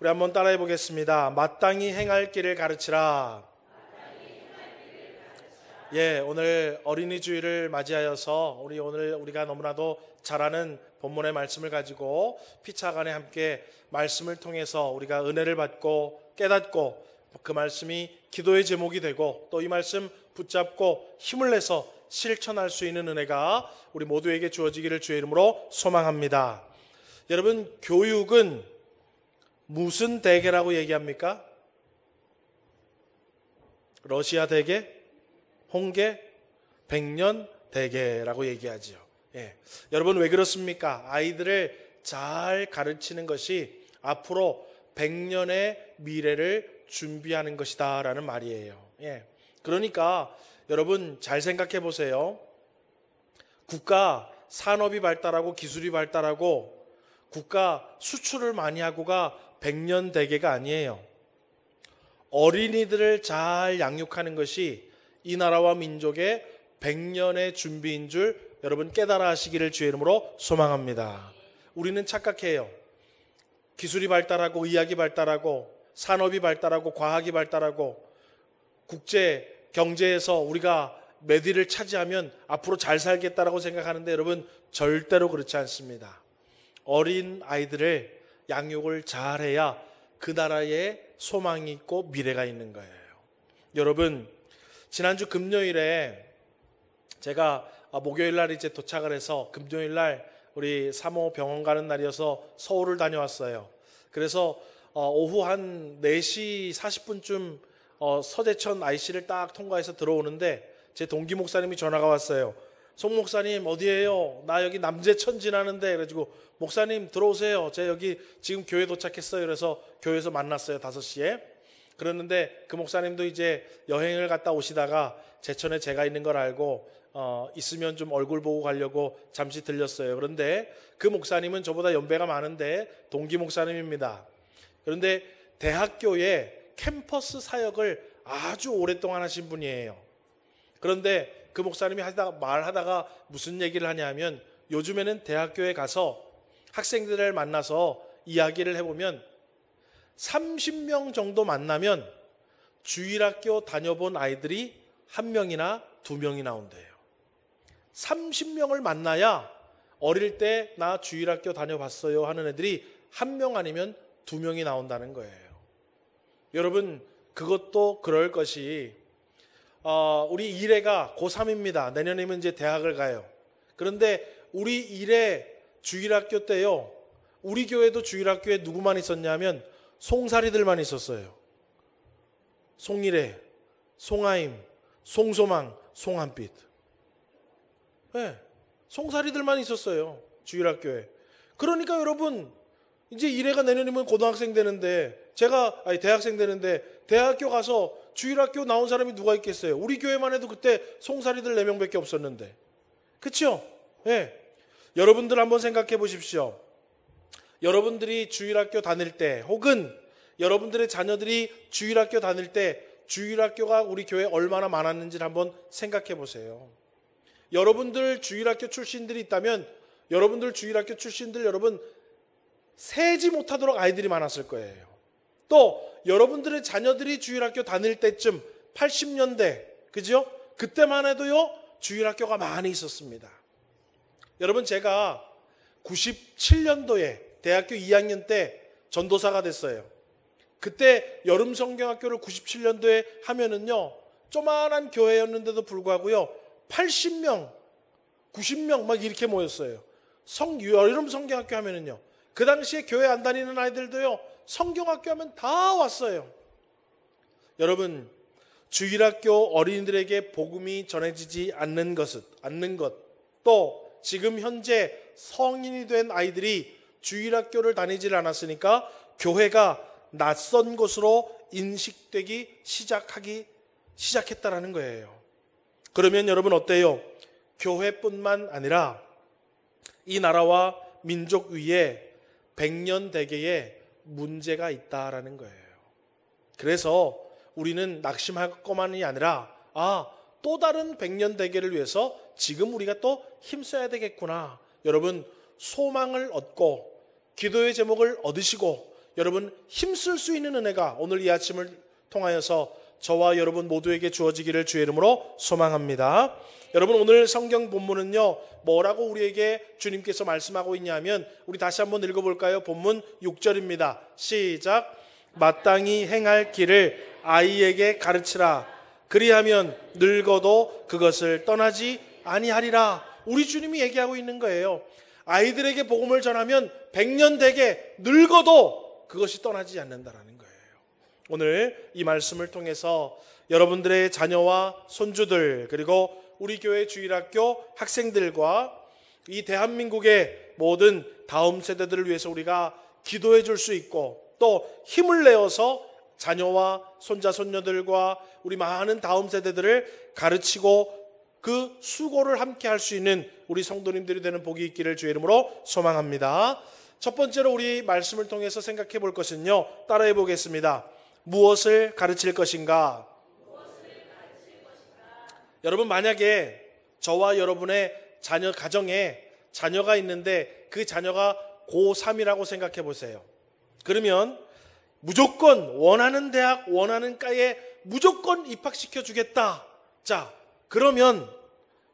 우리 한번 따라해 보겠습니다. 마땅히 행할 길을 가르치라. 예, 오늘 어린이 주일을 맞이하여서 우리가 너무나도 잘 아는 본문의 말씀을 가지고 피차간에 함께 말씀을 통해서 우리가 은혜를 받고 깨닫고 그 말씀이 기도의 제목이 되고 또 이 말씀 붙잡고 힘을 내서 실천할 수 있는 은혜가 우리 모두에게 주어지기를 주의 이름으로 소망합니다. 여러분, 교육은 무슨 대계라고 얘기합니까? 러시아 대계, 홍계, 백년 대계라고 얘기하죠. 예. 여러분, 왜 그렇습니까? 아이들을 잘 가르치는 것이 앞으로 100년의 미래를 준비하는 것이다 라는 말이에요. 예. 그러니까 여러분 잘 생각해 보세요. 국가 산업이 발달하고 기술이 발달하고 국가 수출을 많이 하고가 100년 대계가 아니에요. 어린이들을 잘 양육하는 것이 이 나라와 민족의 100년의 준비인 줄 여러분 깨달아 하시기를 주의 이름으로 소망합니다. 우리는 착각해요. 기술이 발달하고 의학이 발달하고 산업이 발달하고 과학이 발달하고 국제 경제에서 우리가 몇 위를 차지하면 앞으로 잘 살겠다라고 생각하는데 여러분 절대로 그렇지 않습니다. 어린 아이들을 양육을 잘해야 그 나라에 소망이 있고 미래가 있는 거예요. 여러분, 지난주 금요일에 제가 목요일 날 이제 도착을 해서 금요일 날 우리 사모 병원 가는 날이어서 서울을 다녀왔어요. 그래서 오후 한 4시 40분쯤 서대천 IC를 딱 통과해서 들어오는데 제 동기 목사님이 전화가 왔어요. 송 목사님 어디에요? 나 여기 남재천 지나는데. 그래가지고 목사님 들어오세요. 제가 여기 지금 교회 도착했어요. 그래서 교회에서 만났어요. 5시에. 그랬는데 그 목사님도 이제 여행을 갔다 오시다가 제천에 제가 있는 걸 알고 있으면 좀 얼굴 보고 가려고 잠시 들렸어요. 그런데 그 목사님은 저보다 연배가 많은데 동기 목사님입니다. 그런데 대학교에 캠퍼스 사역을 아주 오랫동안 하신 분이에요. 그런데 그 목사님이 말하다가 무슨 얘기를 하냐면 요즘에는 대학교에 가서 학생들을 만나서 이야기를 해보면 30명 정도 만나면 주일학교 다녀본 아이들이 1명이나 2명이 나온대요. 30명을 만나야 어릴 때 나 주일학교 다녀봤어요 하는 애들이 1명 아니면 2명이 나온다는 거예요. 여러분, 그것도 그럴 것이 우리 일애가 고3입니다. 내년이면 이제 대학을 가요. 그런데 우리 일애 주일학교 때요, 우리 교회도 주일학교에 누구만 있었냐면 송사리들만 있었어요. 송일애, 송하임, 송소망, 송한빛. 네, 송사리들만 있었어요. 주일학교에. 그러니까 여러분, 이제 일애가 내년이면 고등학생 되는데 대학생 되는데 대학교 가서 주일학교 나온 사람이 누가 있겠어요? 우리 교회만 해도 그때 송사리들 4명밖에 없었는데. 그렇죠? 네. 여러분들 한번 생각해 보십시오. 여러분들이 주일학교 다닐 때 혹은 여러분들의 자녀들이 주일학교 다닐 때 주일학교가 우리 교회에 얼마나 많았는지를 한번 생각해 보세요. 여러분들 주일학교 출신들이 있다면 여러분들 주일학교 출신들 여러분 세지 못하도록 아이들이 많았을 거예요. 또 여러분들의 자녀들이 주일학교 다닐 때쯤 80년대 그죠? 그때만 해도요 주일학교가 많이 있었습니다. 여러분, 제가 97년도에 대학교 2학년 때 전도사가 됐어요. 그때 여름 성경학교를 97년도에 하면은요 조만한 교회였는데도 불구하고요 80명 90명 막 이렇게 모였어요. 여름 성경학교 하면은요 그 당시에 교회 안 다니는 아이들도요 성경학교 하면 다 왔어요. 여러분, 주일학교 어린이들에게 복음이 전해지지 않는 것, 또 지금 현재 성인이 된 아이들이 주일학교를 다니질 않았으니까 교회가 낯선 곳으로 인식되기 시작했다라는 거예요. 그러면 여러분 어때요? 교회뿐만 아니라 이 나라와 민족 위에 100년 대계에 문제가 있다라는 거예요. 그래서 우리는 낙심할 것만이 아니라 또 다른 100년 대계를 위해서 지금 우리가 또 힘써야 되겠구나. 여러분, 소망을 얻고 기도의 제목을 얻으시고 여러분 힘쓸 수 있는 은혜가 오늘 이 아침을 통하여서 저와 여러분 모두에게 주어지기를 주의 이름으로 소망합니다. 여러분 오늘 성경 본문은요, 뭐라고 우리에게 주님께서 말씀하고 있냐면, 우리 다시 한번 읽어볼까요? 본문 6절입니다. 시작. 마땅히 행할 길을 아이에게 가르치라. 그리하면 늙어도 그것을 떠나지 아니하리라. 우리 주님이 얘기하고 있는 거예요. 아이들에게 복음을 전하면 100년 되게 늙어도 그것이 떠나지 않는다라는 거예요. 오늘 이 말씀을 통해서 여러분들의 자녀와 손주들, 그리고 우리 교회 주일학교 학생들과 이 대한민국의 모든 다음 세대들을 위해서 우리가 기도해 줄 수 있고, 또 힘을 내어서 자녀와 손자 손녀들과 우리 많은 다음 세대들을 가르치고 그 수고를 함께 할 수 있는 우리 성도님들이 되는 복이 있기를 주의 이름으로 소망합니다. 첫 번째로 우리 말씀을 통해서 생각해 볼 것은요, 따라해 보겠습니다. 무엇을 가르칠 것인가? 여러분, 만약에 저와 여러분의 자녀 가정에 자녀가 있는데 그 자녀가 고3이라고 생각해 보세요. 그러면 무조건 원하는 대학, 원하는 과에 무조건 입학시켜 주겠다. 자, 그러면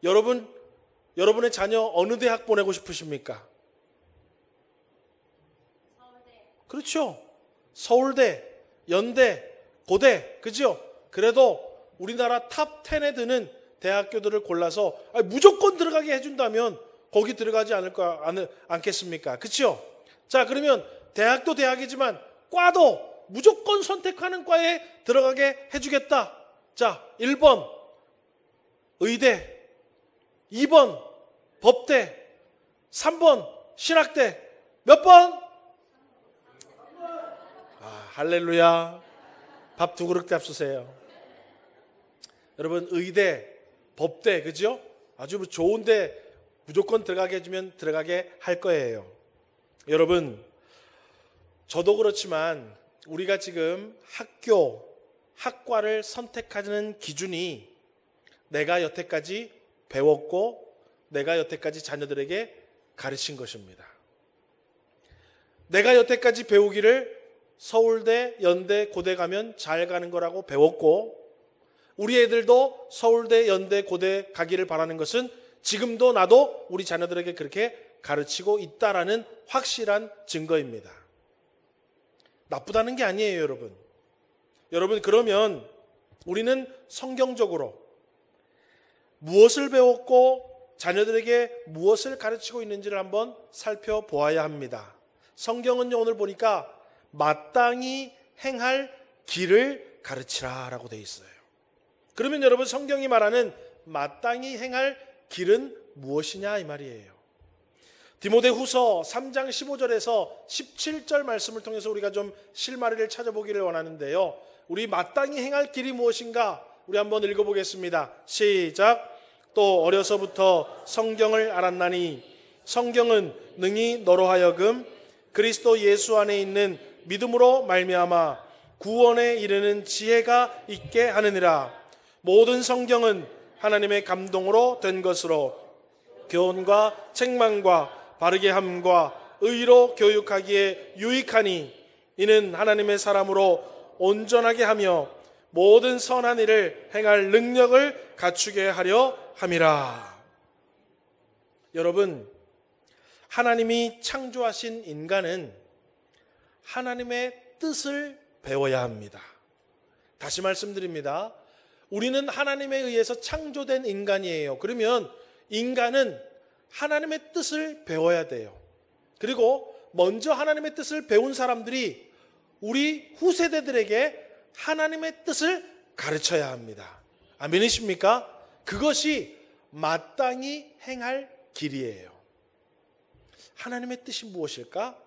여러분의 자녀 어느 대학 보내고 싶으십니까? 서울대. 그렇죠. 서울대, 연대, 고대, 그죠? 그래도 우리나라 탑 10에 드는 대학교들을 골라서 무조건 들어가게 해준다면 거기 들어가지 않겠습니까? 그렇죠? 자, 그러면 대학도 대학이지만 과도 무조건 선택하는 과에 들어가게 해주겠다. 자, 1번 의대, 2번 법대, 3번 신학대. 몇 번? 할렐루야. 밥 2그릇 잡수세요. 여러분, 의대, 법대, 그죠? 아주 좋은데 무조건 들어가게 해주면 들어가게 할 거예요. 여러분, 저도 그렇지만 우리가 지금 학과를 선택하는 기준이 내가 여태까지 배웠고 내가 여태까지 자녀들에게 가르친 것입니다. 내가 여태까지 배우기를 서울대, 연대, 고대 가면 잘 가는 거라고 배웠고, 우리 애들도 서울대, 연대, 고대 가기를 바라는 것은 지금도 나도 우리 자녀들에게 그렇게 가르치고 있다라는 확실한 증거입니다. 나쁘다는 게 아니에요, 여러분. 여러분, 그러면 우리는 성경적으로 무엇을 배웠고 자녀들에게 무엇을 가르치고 있는지를 한번 살펴보아야 합니다. 성경은요, 오늘 보니까 마땅히 행할 길을 가르치라 라고 되어 있어요. 그러면 여러분, 성경이 말하는 마땅히 행할 길은 무엇이냐 이 말이에요. 디모데후서 3장 15절에서 17절 말씀을 통해서 우리가 좀 실마리를 찾아보기를 원하는데요, 우리 마땅히 행할 길이 무엇인가 우리 한번 읽어보겠습니다. 시작. 또 어려서부터 성경을 알았나니 성경은 능히 너로 하여금 그리스도 예수 안에 있는 믿음으로 말미암아 구원에 이르는 지혜가 있게 하느니라. 모든 성경은 하나님의 감동으로 된 것으로 교훈과 책망과 바르게 함과 의로 교육하기에 유익하니 이는 하나님의 사람으로 온전하게 하며 모든 선한 일을 행할 능력을 갖추게 하려 함이라. 여러분, 하나님이 창조하신 인간은 하나님의 뜻을 배워야 합니다. 다시 말씀드립니다. 우리는 하나님에 의해서 창조된 인간이에요. 그러면 인간은 하나님의 뜻을 배워야 돼요. 그리고 먼저 하나님의 뜻을 배운 사람들이 우리 후세대들에게 하나님의 뜻을 가르쳐야 합니다. 아멘이십니까? 그것이 마땅히 행할 길이에요. 하나님의 뜻이 무엇일까?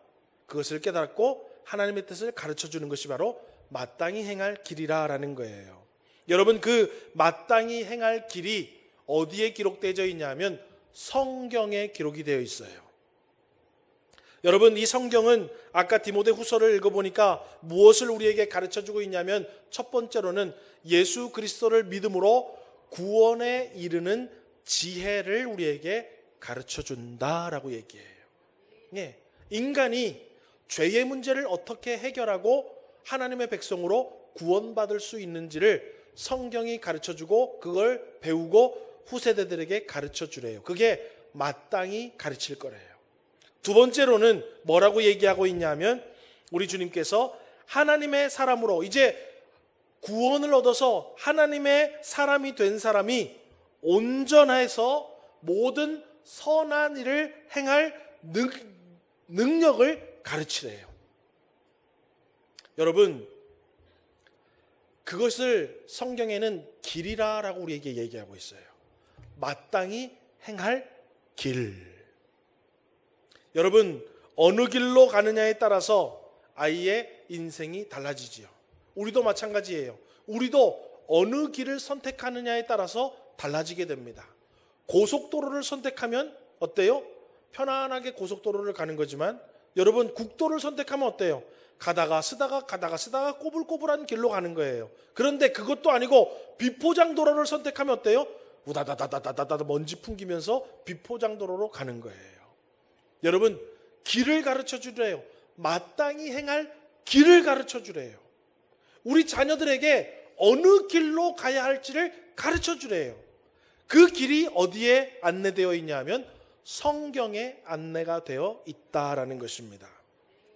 그것을 깨닫고 하나님의 뜻을 가르쳐주는 것이 바로 마땅히 행할 길이라는 거예요. 여러분, 그 마땅히 행할 길이 어디에 기록되어 있냐면 성경에 기록이 되어 있어요. 여러분, 이 성경은 아까 디모데 후서를 읽어보니까 무엇을 우리에게 가르쳐주고 있냐면, 첫 번째로는 예수 그리스도를 믿음으로 구원에 이르는 지혜를 우리에게 가르쳐준다라고 얘기해요. 예, 인간이 죄의 문제를 어떻게 해결하고 하나님의 백성으로 구원받을 수 있는지를 성경이 가르쳐주고 그걸 배우고 후세대들에게 가르쳐주래요. 그게 마땅히 가르칠 거래요. 두 번째로는 뭐라고 얘기하고 있냐면 우리 주님께서 하나님의 사람으로 이제 구원을 얻어서 하나님의 사람이 된 사람이 온전해서 모든 선한 일을 행할 능력을 가르치래요. 여러분, 그것을 성경에는 길이라라고 우리에게 얘기하고 있어요. 마땅히 행할 길. 여러분, 어느 길로 가느냐에 따라서 아이의 인생이 달라지지요. 우리도 마찬가지예요. 우리도 어느 길을 선택하느냐에 따라서 달라지게 됩니다. 고속도로를 선택하면 어때요? 편안하게 고속도로를 가는 거지만 여러분 국도를 선택하면 어때요? 가다가 쓰다가 꼬불꼬불한 길로 가는 거예요. 그런데 그것도 아니고 비포장 도로를 선택하면 어때요? 우다다다다다다다 먼지 풍기면서 비포장 도로로 가는 거예요. 여러분 길을 가르쳐 주래요. 마땅히 행할 길을 가르쳐 주래요. 우리 자녀들에게 어느 길로 가야 할지를 가르쳐 주래요. 그 길이 어디에 안내되어 있냐면 성경에 안내가 되어 있다라는 것입니다.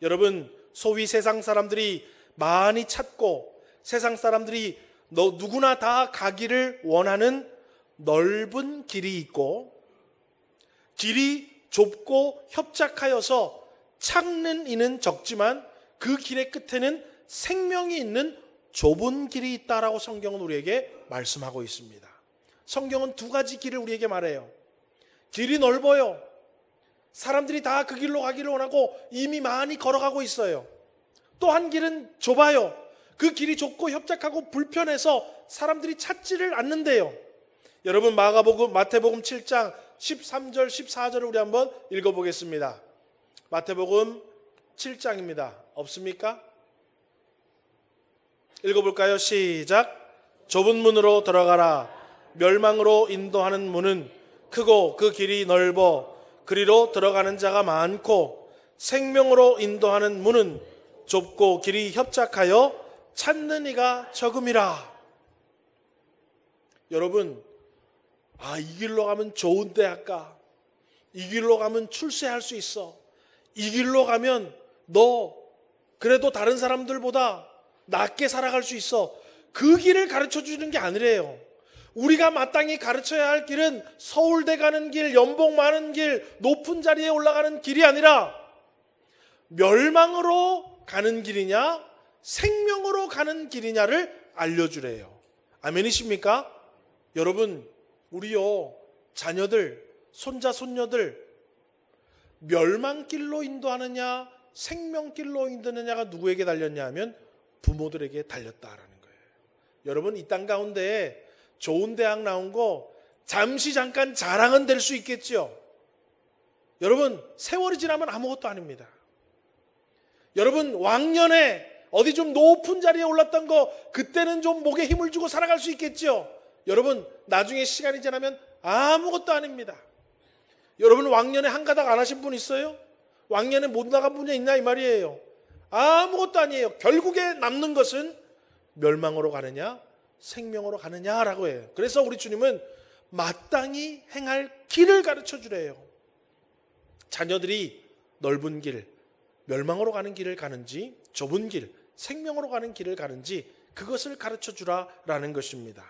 여러분 소위 세상 사람들이 많이 찾고 세상 사람들이 누구나 다 가기를 원하는 넓은 길이 있고 길이 좁고 협착하여서 찾는 이는 적지만 그 길의 끝에는 생명이 있는 좁은 길이 있다라고 성경은 우리에게 말씀하고 있습니다. 성경은 두 가지 길을 우리에게 말해요. 길이 넓어요. 사람들이 다 그 길로 가기를 원하고 이미 많이 걸어가고 있어요. 또 한 길은 좁아요. 그 길이 좁고 협착하고 불편해서 사람들이 찾지를 않는데요. 여러분 마태복음 7장 13절 14절을 우리 한번 읽어보겠습니다. 마태복음 7장입니다. 없습니까? 읽어볼까요? 시작. 좁은 문으로 들어가라. 멸망으로 인도하는 문은 크고 그 길이 넓어 그리로 들어가는 자가 많고 생명으로 인도하는 문은 좁고 길이 협착하여 찾는 이가 적음이라. 여러분, 이 길로 가면 좋은 대학 가. 이 길로 가면 출세할 수 있어. 이 길로 가면 너 그래도 다른 사람들보다 낫게 살아갈 수 있어. 그 길을 가르쳐 주는 게 아니래요. 우리가 마땅히 가르쳐야 할 길은 서울대 가는 길, 연봉 많은 길, 높은 자리에 올라가는 길이 아니라 멸망으로 가는 길이냐 생명으로 가는 길이냐를 알려주래요. 아멘이십니까? 여러분 우리요 자녀들 손자 손녀들 멸망길로 인도하느냐 생명길로 인도하느냐가 누구에게 달렸냐 하면 부모들에게 달렸다라는 거예요. 여러분 이 땅 가운데 좋은 대학 나온 거 잠시 잠깐 자랑은 될 수 있겠죠. 여러분 세월이 지나면 아무것도 아닙니다. 여러분 왕년에 어디 좀 높은 자리에 올랐던 거 그때는 좀 목에 힘을 주고 살아갈 수 있겠죠. 여러분 나중에 시간이 지나면 아무것도 아닙니다. 여러분 왕년에 한 가닥 안 하신 분 있어요? 왕년에 못 나간 분이 있나 이 말이에요. 아무것도 아니에요. 결국에 남는 것은 멸망으로 가느냐 생명으로 가느냐라고 해요. 그래서 우리 주님은 마땅히 행할 길을 가르쳐 주래요. 자녀들이 넓은 길, 멸망으로 가는 길을 가는지 좁은 길, 생명으로 가는 길을 가는지 그것을 가르쳐 주라라는 것입니다.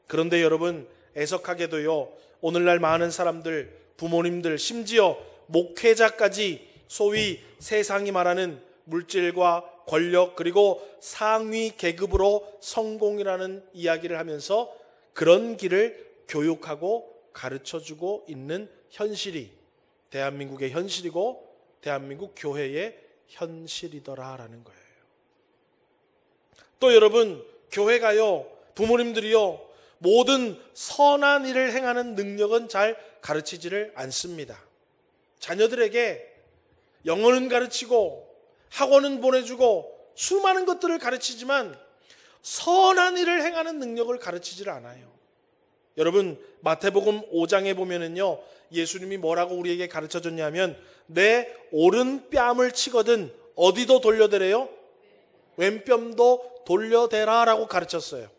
그런데 여러분 애석하게도요 오늘날 많은 사람들, 부모님들, 심지어 목회자까지 소위 세상이 말하는 물질과 권력 그리고 상위 계급으로 성공이라는 이야기를 하면서 그런 길을 교육하고 가르쳐주고 있는 현실이 대한민국의 현실이고 대한민국 교회의 현실이더라라는 거예요. 또 여러분 교회가요 부모님들이요 모든 선한 일을 행하는 능력은 잘 가르치지를 않습니다. 자녀들에게 영어는 가르치고 학원은 보내주고 수많은 것들을 가르치지만 선한 일을 행하는 능력을 가르치질 않아요. 여러분 마태복음 5장에 보면은요 예수님이 뭐라고 우리에게 가르쳐줬냐면 내 오른 뺨을 치거든 어디도 돌려대래요? 왼뼘도 돌려대라라고 가르쳤어요.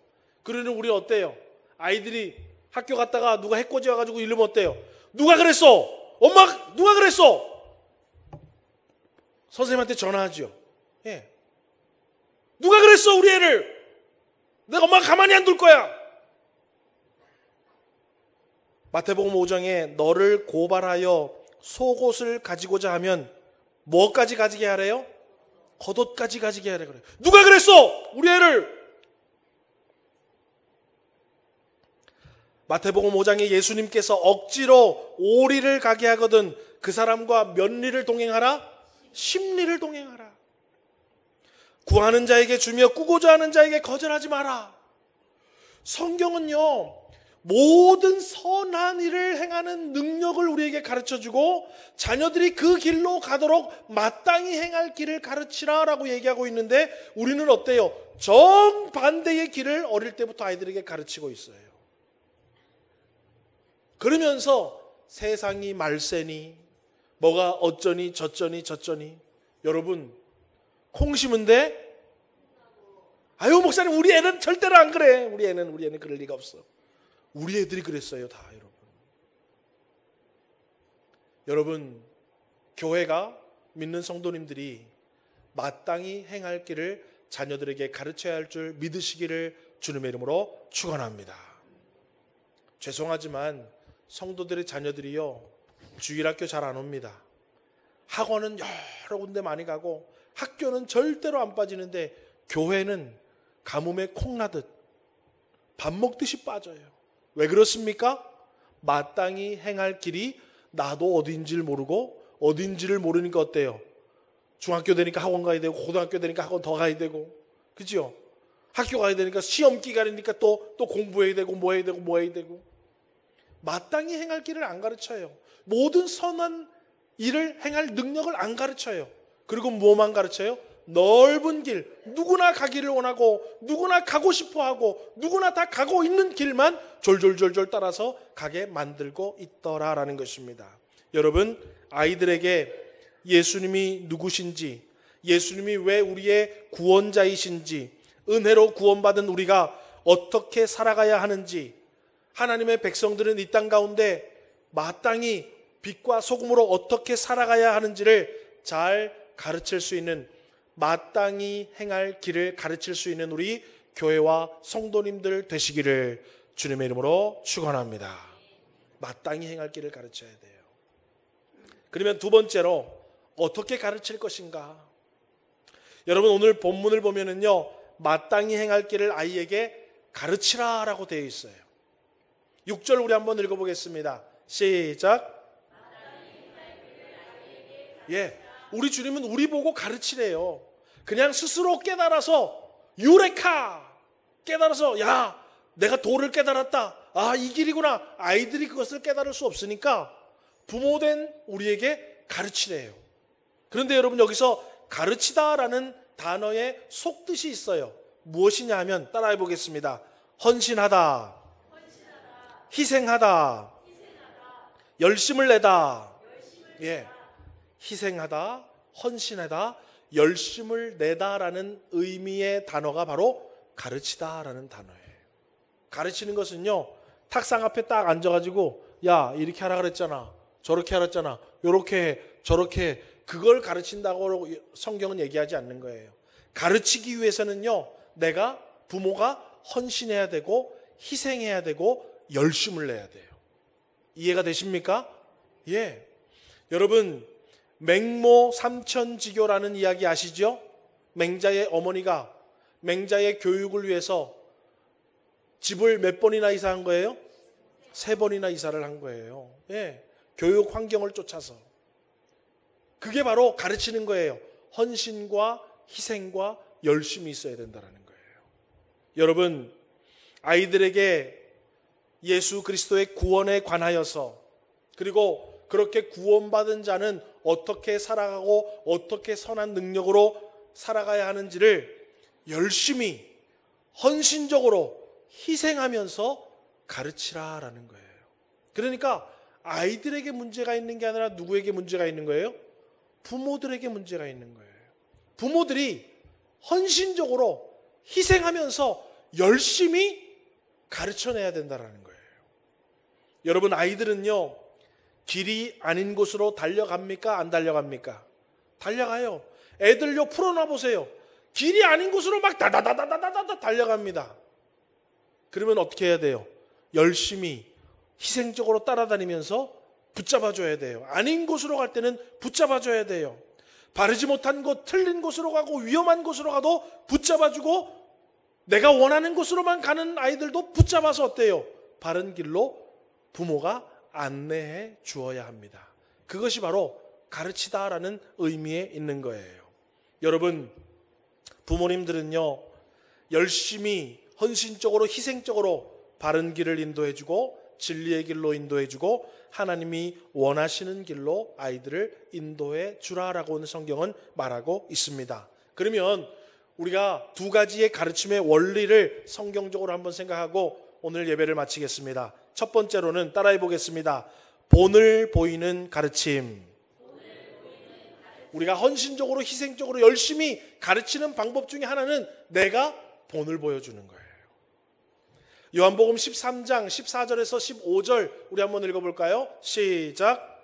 그러는 우리 어때요? 아이들이 학교 갔다가 누가 해코지 와가지고 이러면 어때요? 누가 그랬어? 엄마 누가 그랬어? 선생님한테 전화하죠. 예. 누가 그랬어 우리 애를? 내가 엄마가 가만히 안 둘 거야. 마태복음 5장에 너를 고발하여 속옷을 가지고자 하면 뭐까지 가지게 하래요? 겉옷까지 가지게 하래 그래요. 누가 그랬어 우리 애를? 마태복음 5장에 예수님께서 억지로 오리를 가게 하거든 그 사람과 몇 리를 동행하라? 10리를 동행하라. 구하는 자에게 주며 꾸고자 하는 자에게 거절하지 마라. 성경은요 모든 선한 일을 행하는 능력을 우리에게 가르쳐주고 자녀들이 그 길로 가도록 마땅히 행할 길을 가르치라라고 얘기하고 있는데 우리는 어때요? 정반대의 길을 어릴 때부터 아이들에게 가르치고 있어요. 그러면서 세상이 말세니 뭐가 어쩌니 저쩌니 여러분 콩 심은데 아유 목사님 우리 애는 절대로 안 그래. 우리 애는 그럴 리가 없어. 우리 애들이 그랬어요 다 여러분. 여러분 교회가 믿는 성도님들이 마땅히 행할 길을 자녀들에게 가르쳐야 할 줄 믿으시기를 주님의 이름으로 축원합니다. 죄송하지만 성도들의 자녀들이요 주일학교 잘 안 옵니다. 학원은 여러 군데 많이 가고 학교는 절대로 안 빠지는데 교회는 가뭄에 콩나듯 밥 먹듯이 빠져요. 왜 그렇습니까? 마땅히 행할 길이 나도 어딘지를 모르고 어딘지를 모르니까 어때요? 중학교 되니까 학원 가야 되고 고등학교 되니까 학원 더 가야 되고 그죠? 학교 가야 되니까 시험 기간이니까 또 공부해야 되고 뭐 해야 되고 마땅히 행할 길을 안 가르쳐요. 모든 선한 일을 행할 능력을 안 가르쳐요. 그리고 뭐만 가르쳐요? 넓은 길, 누구나 가기를 원하고 누구나 가고 싶어하고 누구나 다 가고 있는 길만 졸졸졸졸 따라서 가게 만들고 있더라라는 것입니다. 여러분 아이들에게 예수님이 누구신지, 예수님이 왜 우리의 구원자이신지, 은혜로 구원받은 우리가 어떻게 살아가야 하는지, 하나님의 백성들은 이 땅 가운데 마땅히 빛과 소금으로 어떻게 살아가야 하는지를 잘 가르칠 수 있는, 마땅히 행할 길을 가르칠 수 있는 우리 교회와 성도님들 되시기를 주님의 이름으로 축원합니다. 마땅히 행할 길을 가르쳐야 돼요. 그러면 두 번째로 어떻게 가르칠 것인가? 여러분 오늘 본문을 보면은요 마땅히 행할 길을 아이에게 가르치라라고 되어 있어요. 6절 우리 한번 읽어보겠습니다. 시작. 예, 우리 주님은 우리 보고 가르치래요. 그냥 스스로 깨달아서 유레카 깨달아서 야 내가 도를 깨달았다. 아 이 길이구나. 아이들이 그것을 깨달을 수 없으니까 부모된 우리에게 가르치래요. 그런데 여러분 여기서 가르치다라는 단어의 속뜻이 있어요. 무엇이냐 하면 따라해 보겠습니다. 헌신하다, 희생하다, 열심을 내다. 예, 희생하다, 헌신하다, 열심을 내다라는 의미의 단어가 바로 가르치다라는 단어예요. 가르치는 것은요 탁상 앞에 딱 앉아가지고 야 이렇게 하라 그랬잖아, 저렇게 하라 했잖아, 요렇게 해, 저렇게 해, 그걸 가르친다고 성경은 얘기하지 않는 거예요. 가르치기 위해서는요 내가 부모가 헌신해야 되고 희생해야 되고 열심을 내야 돼요. 이해가 되십니까? 예. 여러분 맹모 삼천지교라는 이야기 아시죠? 맹자의 어머니가 맹자의 교육을 위해서 집을 몇 번이나 이사한 거예요? 3번이나 이사를 한 거예요. 예. 교육 환경을 쫓아서. 그게 바로 가르치는 거예요. 헌신과 희생과 열심이 있어야 된다는 거예요. 여러분 아이들에게 예수 그리스도의 구원에 관하여서, 그리고 그렇게 구원받은 자는 어떻게 살아가고 어떻게 선한 능력으로 살아가야 하는지를 열심히 헌신적으로 희생하면서 가르치라라는 거예요. 그러니까 아이들에게 문제가 있는 게 아니라 누구에게 문제가 있는 거예요? 부모들에게 문제가 있는 거예요. 부모들이 헌신적으로 희생하면서 열심히 가르쳐내야 된다는 거예요. 여러분, 아이들은요, 길이 아닌 곳으로 달려갑니까? 안 달려갑니까? 달려가요. 애들요, 풀어놔 보세요. 길이 아닌 곳으로 막 다다다다다다다 달려갑니다. 그러면 어떻게 해야 돼요? 열심히 희생적으로 따라다니면서 붙잡아줘야 돼요. 아닌 곳으로 갈 때는 붙잡아줘야 돼요. 바르지 못한 곳, 틀린 곳으로 가고 위험한 곳으로 가도 붙잡아주고, 내가 원하는 곳으로만 가는 아이들도 붙잡아서 어때요? 바른 길로 부모가 안내해 주어야 합니다. 그것이 바로 가르치다라는 의미에 있는 거예요. 여러분, 부모님들은요, 열심히 헌신적으로 희생적으로 바른 길을 인도해주고 진리의 길로 인도해주고 하나님이 원하시는 길로 아이들을 인도해 주라라고 성경은 말하고 있습니다. 그러면 우리가 두 가지의 가르침의 원리를 성경적으로 한번 생각하고 오늘 예배를 마치겠습니다. 첫 번째로는 따라해 보겠습니다. 본을 보이는 가르침. 우리가 헌신적으로 희생적으로 열심히 가르치는 방법 중에 하나는 내가 본을 보여주는 거예요. 요한복음 13장 14절에서 15절 우리 한번 읽어볼까요? 시작.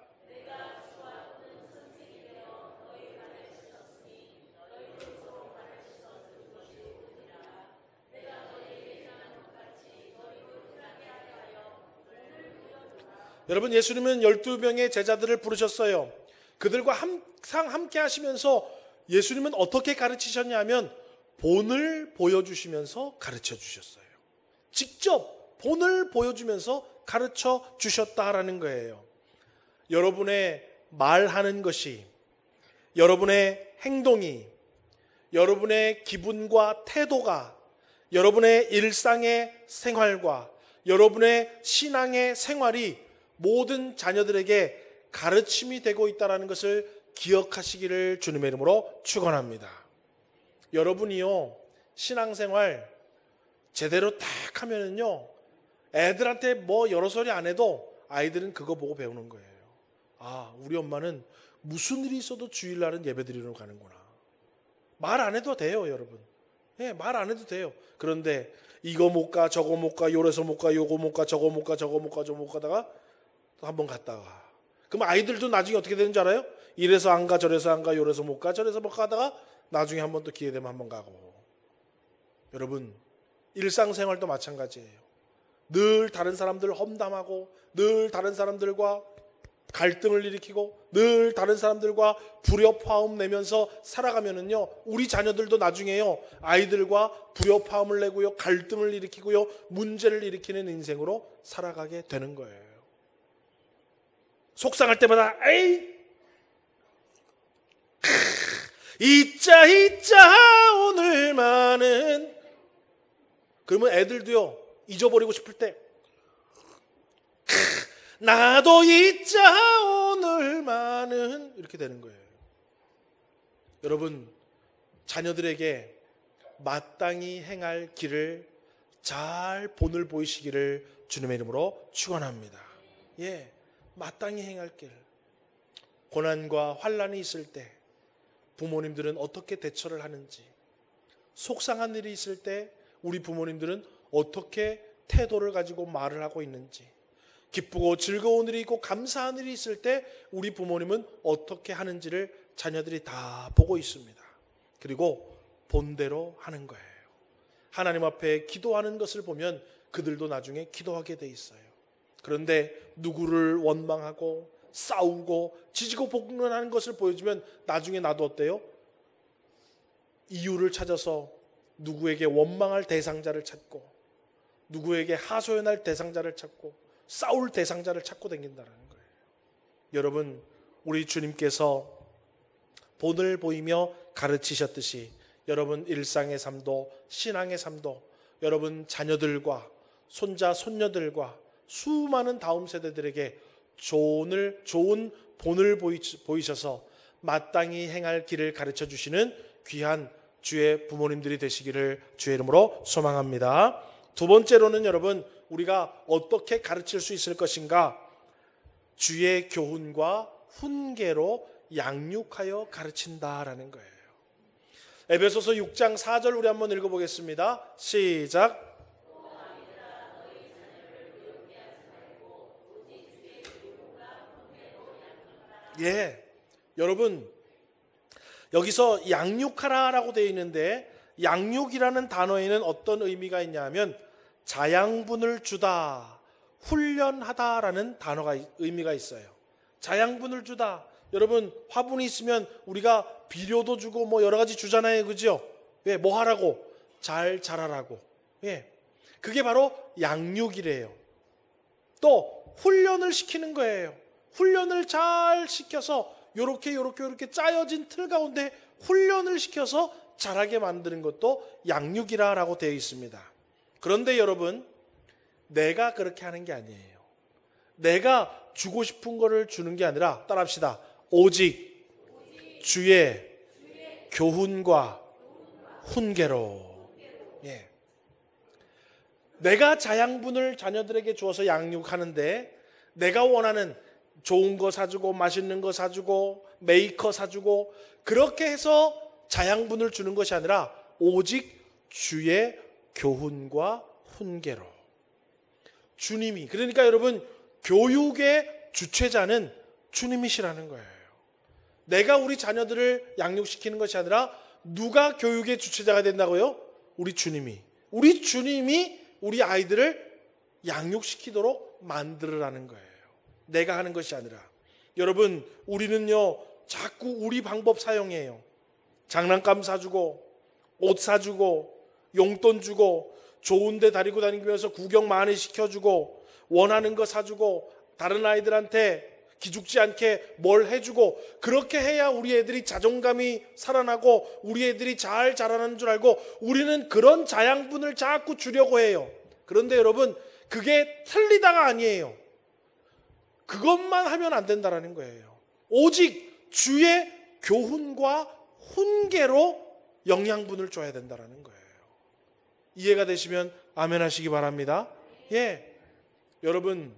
여러분, 예수님은 12명의 제자들을 부르셨어요. 그들과 항상 함께 하시면서 예수님은 어떻게 가르치셨냐면 본을 보여주시면서 가르쳐 주셨어요. 직접 본을 보여주면서 가르쳐 주셨다라는 거예요. 여러분의 말하는 것이, 여러분의 행동이, 여러분의 기분과 태도가, 여러분의 일상의 생활과 여러분의 신앙의 생활이 모든 자녀들에게 가르침이 되고 있다는 것을 기억하시기를 주님의 이름으로 축원합니다. 여러분이요, 신앙생활 제대로 딱 하면은요, 애들한테 뭐 여러 소리 안 해도 아이들은 그거 보고 배우는 거예요. 아, 우리 엄마는 무슨 일이 있어도 주일날은 예배드리러 가는구나. 말 안 해도 돼요, 여러분. 예, 말 안 해도 돼요. 그런데 이거 못 가, 저거 못 가, 요래서 못 가, 요거 못 가, 저거 못 가, 저거 못 가, 저거 못 가다가 또 한번 갔다가, 그럼 아이들도 나중에 어떻게 되는 줄 알아요? 이래서 안 가, 저래서 안 가, 요래서 못 가, 저래서 못 가다가 나중에 한번 또 기회 되면 한번 가고. 여러분, 일상생활도 마찬가지예요. 늘 다른 사람들을 험담하고 늘 다른 사람들과 갈등을 일으키고 늘 다른 사람들과 불협화음 내면서 살아가면은요, 우리 자녀들도 나중에요, 아이들과 불협화음을 내고요, 갈등을 일으키고요, 문제를 일으키는 인생으로 살아가게 되는 거예요. 속상할 때마다 에이 이자 오늘만은, 그러면 애들도요, 잊어버리고 싶을 때 나도 잊자 오늘만은, 이렇게 되는 거예요. 여러분, 자녀들에게 마땅히 행할 길을 잘 본을 보이시기를 주님의 이름으로 축원합니다. 예, 마땅히 행할 길. 고난과 환난이 있을 때 부모님들은 어떻게 대처를 하는지, 속상한 일이 있을 때 우리 부모님들은 어떻게 태도를 가지고 말을 하고 있는지, 기쁘고 즐거운 일이 있고 감사한 일이 있을 때 우리 부모님은 어떻게 하는지를 자녀들이 다 보고 있습니다. 그리고 본대로 하는 거예요. 하나님 앞에 기도하는 것을 보면 그들도 나중에 기도하게 돼 있어요. 그런데 누구를 원망하고 싸우고 지지고 볶는하는 것을 보여주면 나중에 나도 어때요? 이유를 찾아서 누구에게 원망할 대상자를 찾고 누구에게 하소연할 대상자를 찾고 싸울 대상자를 찾고 다닌다는 거예요. 여러분, 우리 주님께서 본을 보이며 가르치셨듯이 여러분 일상의 삶도 신앙의 삶도 여러분 자녀들과 손자 손녀들과 수많은 다음 세대들에게 좋은 본을 보이셔서 마땅히 행할 길을 가르쳐 주시는 귀한 주의 부모님들이 되시기를 주의 이름으로 소망합니다. 두 번째로는 여러분, 우리가 어떻게 가르칠 수 있을 것인가? 주의 교훈과 훈계로 양육하여 가르친다라는 거예요. 에베소서 6장 4절 우리 한번 읽어보겠습니다. 시작. 예, 여러분 여기서 양육하라라고 되어 있는데 양육이라는 단어에는 어떤 의미가 있냐면 자양분을 주다, 훈련하다라는 단어가 의미가 있어요. 자양분을 주다. 여러분 화분이 있으면 우리가 비료도 주고 뭐 여러 가지 주잖아요, 그죠? 예, 뭐 하라고? 잘 자라라고. 예, 그게 바로 양육이래요. 또 훈련을 시키는 거예요. 훈련을 잘 시켜서 요렇게 짜여진 틀 가운데 훈련을 시켜서 자라게 만드는 것도 양육이라고 되어 있습니다. 그런데 여러분, 내가 그렇게 하는 게 아니에요. 내가 주고 싶은 거를 주는 게 아니라 따라합시다. 오직 주의 교훈과 훈계로. 예. 내가 자양분을 자녀들에게 주어서 양육하는데 내가 원하는 좋은 거 사주고 맛있는 거 사주고 메이커 사주고 그렇게 해서 자양분을 주는 것이 아니라 오직 주의 교훈과 훈계로. 주님이, 그러니까 여러분 교육의 주체자는 주님이시라는 거예요. 내가 우리 자녀들을 양육시키는 것이 아니라 누가 교육의 주체자가 된다고요? 우리 주님이. 우리 주님이 우리 아이들을 양육시키도록 만들으라는 거예요. 내가 하는 것이 아니라. 여러분 우리는요 자꾸 우리 방법 사용해요. 장난감 사주고 옷 사주고 용돈 주고 좋은 데 데리고 다니면서 구경 많이 시켜주고 원하는 거 사주고 다른 아이들한테 기죽지 않게 뭘 해주고 그렇게 해야 우리 애들이 자존감이 살아나고 우리 애들이 잘 자라는 줄 알고 우리는 그런 자양분을 자꾸 주려고 해요. 그런데 여러분 그게 틀리다가 아니에요. 그것만 하면 안 된다는 거예요. 오직 주의 교훈과 훈계로 영양분을 줘야 된다는 거예요. 이해가 되시면 아멘 하시기 바랍니다. 예, 여러분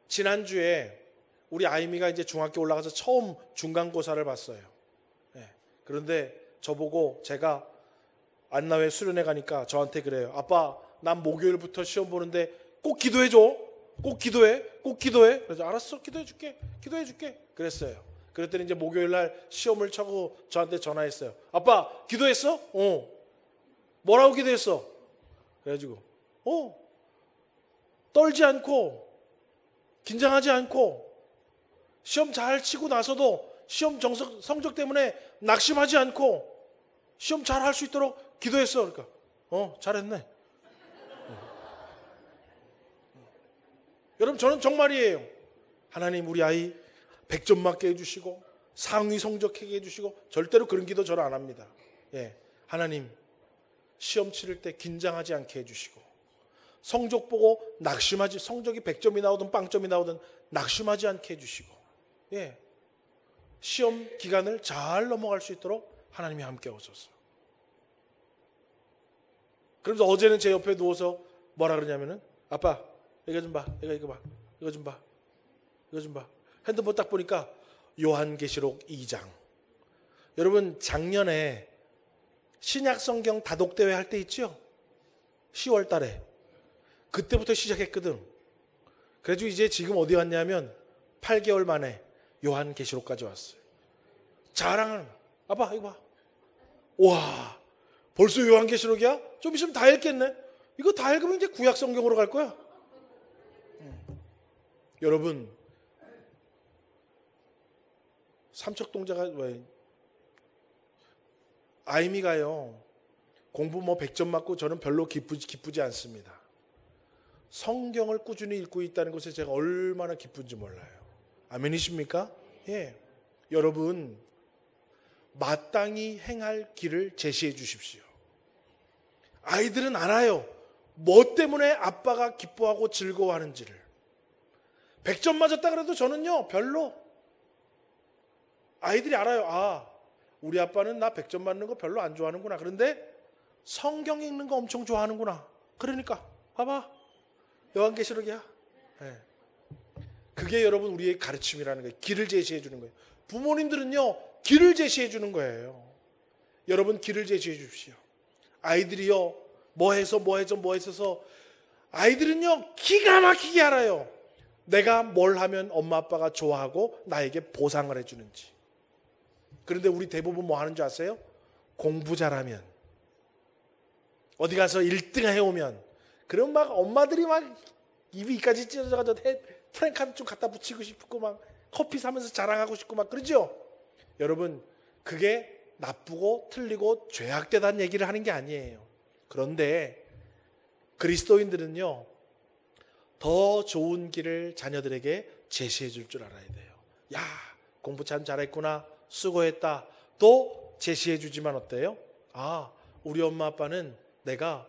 지난주에 우리 아이미가 이제 중학교 올라가서 처음 중간고사를 봤어요. 예, 그런데 저보고 제가 안나회 수련회 가니까 저한테 그래요. 아빠 난 목요일부터 시험 보는데 꼭 기도해줘. 꼭 기도해. 꼭 기도해. 그래서 알았어. 기도해줄게. 기도해줄게. 그랬어요. 그랬더니 이제 목요일 날 시험을 쳐고 저한테 전화했어요. 아빠 기도했어? 뭐라고 기도했어? 그래가지고 떨지 않고 긴장하지 않고 시험 잘 치고 나서도 시험 성적 때문에 낙심하지 않고 시험 잘 할 수 있도록 기도했어. 그러니까 잘했네. 여러분 저는 정말이에요. 하나님 우리 아이 100점 맞게 해주시고 상위 성적하게 해주시고 절대로 그런 기도 저는 안 합니다. 예, 하나님 시험 치를 때 긴장하지 않게 해주시고 성적 보고 낙심하지 성적이 100점이 나오든 빵점이 나오든 낙심하지 않게 해주시고 예, 시험 기간을 잘 넘어갈 수 있도록 하나님이 함께 하소서. 그러면서 어제는 제 옆에 누워서 뭐라 그러냐면은 아빠 이거 좀 봐. 이거 봐. 이거 좀 봐. 이거 좀 봐. 핸드폰 딱 보니까 요한계시록 2장. 여러분 작년에 신약성경 다독대회 할 때 있죠? 10월 달에. 그때부터 시작했거든. 그래가지고 이제 지금 어디 왔냐면 8개월 만에 요한계시록까지 왔어요. 자랑을. 아빠 이거 봐. 와 벌써 요한계시록이야? 좀 있으면 다 읽겠네. 이거 다 읽으면 이제 구약성경으로 갈 거야. 여러분 삼척동자가 왜 아이미가요 공부 뭐 100점 맞고 저는 별로 기쁘지 않습니다. 성경을 꾸준히 읽고 있다는 것에 제가 얼마나 기쁜지 몰라요. 아멘이십니까? 예. 여러분 마땅히 행할 길을 제시해 주십시오. 아이들은 알아요. 뭐 때문에 아빠가 기뻐하고 즐거워하는지를. 100점 맞았다 그래도 저는요 별로. 아이들이 알아요. 아 우리 아빠는 나 100점 맞는 거 별로 안 좋아하는구나. 그런데 성경 읽는 거 엄청 좋아하는구나. 그러니까 봐봐 요한계시록이야. 네. 그게 여러분 우리의 가르침이라는 거예요. 길을 제시해 주는 거예요. 부모님들은요 길을 제시해 주는 거예요. 여러분 길을 제시해 주십시오. 아이들이요, 뭐 해서 아이들은요 기가 막히게 알아요. 내가 뭘 하면 엄마 아빠가 좋아하고 나에게 보상을 해주는지. 그런데 우리 대부분 뭐 하는 줄 아세요? 공부 잘하면, 어디 가서 1등 해오면, 그럼 막 엄마들이 막 입이까지 찢어져가지고 프랭카드 좀 갖다 붙이고 싶고 막 커피 사면서 자랑하고 싶고 막 그러죠. 여러분, 그게 나쁘고 틀리고 죄악되다는 얘기를 하는 게 아니에요. 그런데 그리스도인들은요, 더 좋은 길을 자녀들에게 제시해 줄 줄 알아야 돼요. 야, 공부 참 잘했구나, 수고했다, 또 제시해 주지만 어때요? 아, 우리 엄마 아빠는 내가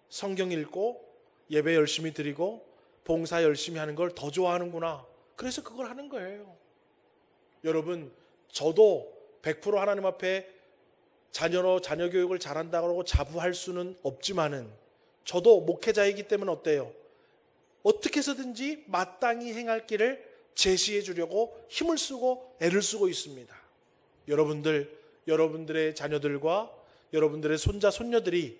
성경 읽고 예배 열심히 드리고 봉사 열심히 하는 걸 더 좋아하는구나, 그래서 그걸 하는 거예요. 여러분, 저도 100% 하나님 앞에 자녀 교육을 잘한다고 자부할 수는 없지만은, 저도 목회자이기 때문에 어때요? 어떻게 해서든지 마땅히 행할 길을 제시해 주려고 힘을 쓰고 애를 쓰고 있습니다. 여러분들의 자녀들과 여러분들의 손자 손녀들이,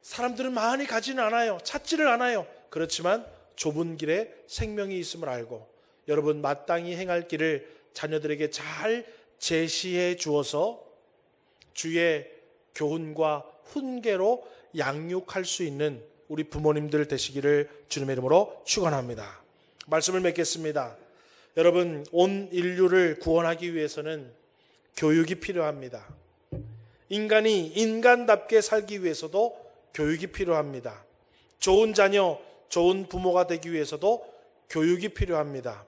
사람들은 많이 가지는 않아요. 찾지를 않아요. 그렇지만 좁은 길에 생명이 있음을 알고 여러분 마땅히 행할 길을 자녀들에게 잘 제시해 주어서 주의 교훈과 훈계로 양육할 수 있는 우리 부모님들 되시기를 주님의 이름으로 축원합니다. 말씀을 맺겠습니다. 여러분, 온 인류를 구원하기 위해서는 교육이 필요합니다. 인간이 인간답게 살기 위해서도 교육이 필요합니다. 좋은 자녀, 좋은 부모가 되기 위해서도 교육이 필요합니다.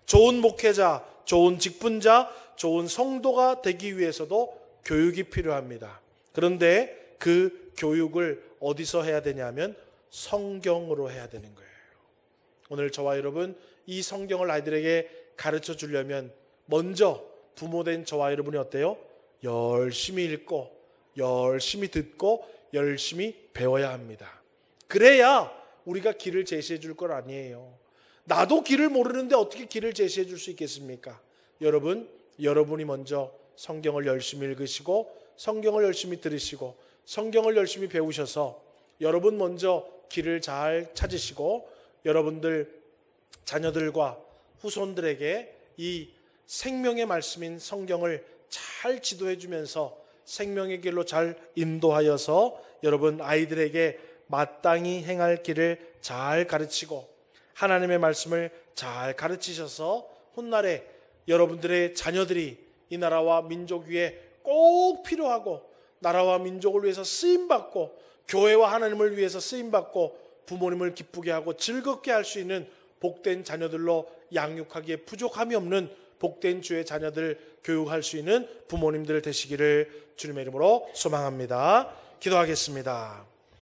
좋은 목회자, 좋은 직분자, 좋은 성도가 되기 위해서도 교육이 필요합니다. 그런데 그 교육을 어디서 해야 되냐면 성경으로 해야 되는 거예요. 오늘 저와 여러분, 이 성경을 아이들에게 가르쳐 주려면 먼저 부모된 저와 여러분이 어때요? 열심히 읽고 열심히 듣고 열심히 배워야 합니다. 그래야 우리가 길을 제시해 줄 건 아니에요. 나도 길을 모르는데 어떻게 길을 제시해 줄 수 있겠습니까? 여러분이 먼저 성경을 열심히 읽으시고 성경을 열심히 들으시고 성경을 열심히 배우셔서 여러분 먼저 길을 잘 찾으시고 여러분들 자녀들과 후손들에게 이 생명의 말씀인 성경을 잘 지도해 주면서 생명의 길로 잘 인도하여서 여러분 아이들에게 마땅히 행할 길을 잘 가르치고 하나님의 말씀을 잘 가르치셔서 훗날에 여러분들의 자녀들이 이 나라와 민족 위에 꼭 필요하고 나라와 민족을 위해서 쓰임받고 교회와 하나님을 위해서 쓰임받고 부모님을 기쁘게 하고 즐겁게 할 수 있는 복된 자녀들로 양육하기에 부족함이 없는 복된 주의 자녀들 교육할 수 있는 부모님들 되시기를 주님의 이름으로 소망합니다. 기도하겠습니다.